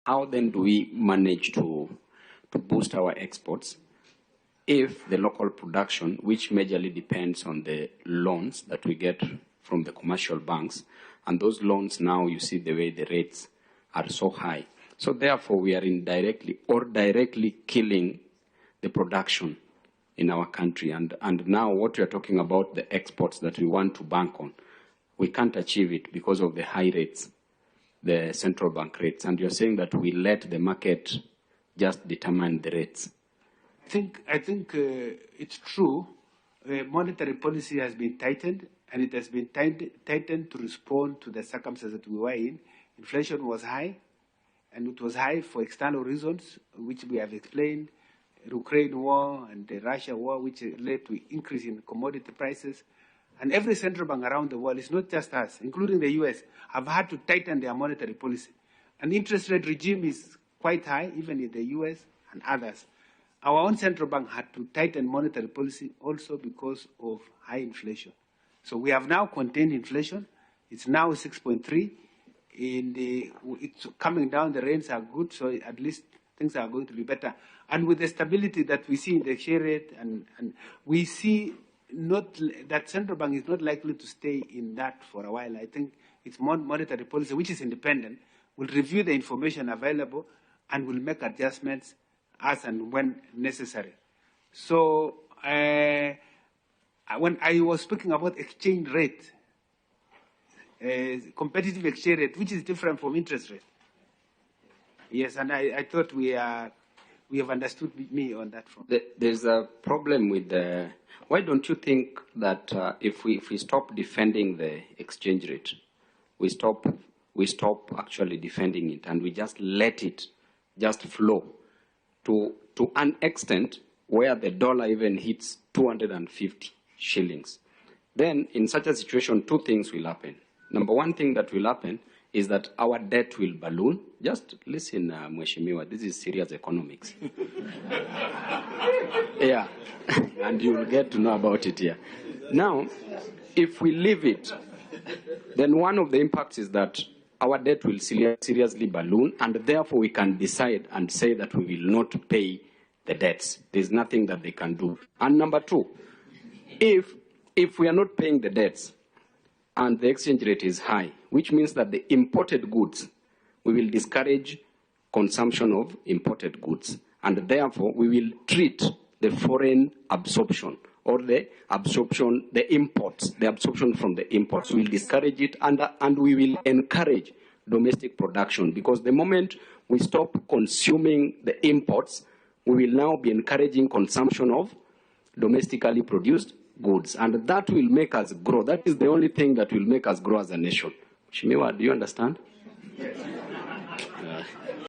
How then do we manage to boost our exports if the local production, which majorly depends on the loans that we get from the commercial banks, and those loans now, you see the way the rates are so high. So therefore, we are indirectly or directly killing the production in our country. And now what we are talking about, the exports that we want to bank on, we can't achieve it because of the high rates, the central bank rates. And you're saying that we let the market just determine the rates. I think it's true. Monetary policy has been tightened, and it has been tightened to respond to the circumstances that we were in. Inflation was high, and it was high for external reasons, which we have explained. The Ukraine war and the Russia war, which led to increase in commodity prices. And every central bank around the world, it's not just us, including the US, have had to tighten their monetary policy. And the interest rate regime is quite high, even in the US and others. Our own central bank had to tighten monetary policy also because of high inflation. So we have now contained inflation. It's now 6.3. It's coming down, the rates are good, so at least things are going to be better. And with the stability that we see in the exchange rate, and we see that central bank is not likely to stay in that for a while. I think it's monetary policy, which is independent, will review the information available and will make adjustments as and when necessary. So when I was speaking about exchange rate, competitive exchange rate, which is different from interest rate. Yes, and I thought we have understood me on that front. There's a problem with the. Why don't you think that if we stop defending the exchange rate, we stop actually defending it, and we just let it just flow to an extent where the dollar even hits 250 shillings? Then in such a situation, two things will happen. Number one thing that will happen is that our debt will balloon. Just listen, Mheshimiwa, this is serious economics. Yeah, and you will get to know about it here. Now, if we leave it, then one of the impacts is that our debt will seriously balloon, and therefore we can decide and say that we will not pay the debts. There's nothing that they can do. And number two, if we are not paying the debts and the exchange rate is high, which means that the imported goods, we will discourage consumption of imported goods, and therefore we will treat the foreign absorption or the absorption from the imports. We will discourage it, and we will encourage domestic production, because the moment we stop consuming the imports, we will now be encouraging consumption of domestically produced goods, and that will make us grow. That is the only thing that will make us grow as a nation. Shimiwa, do you understand? Yes.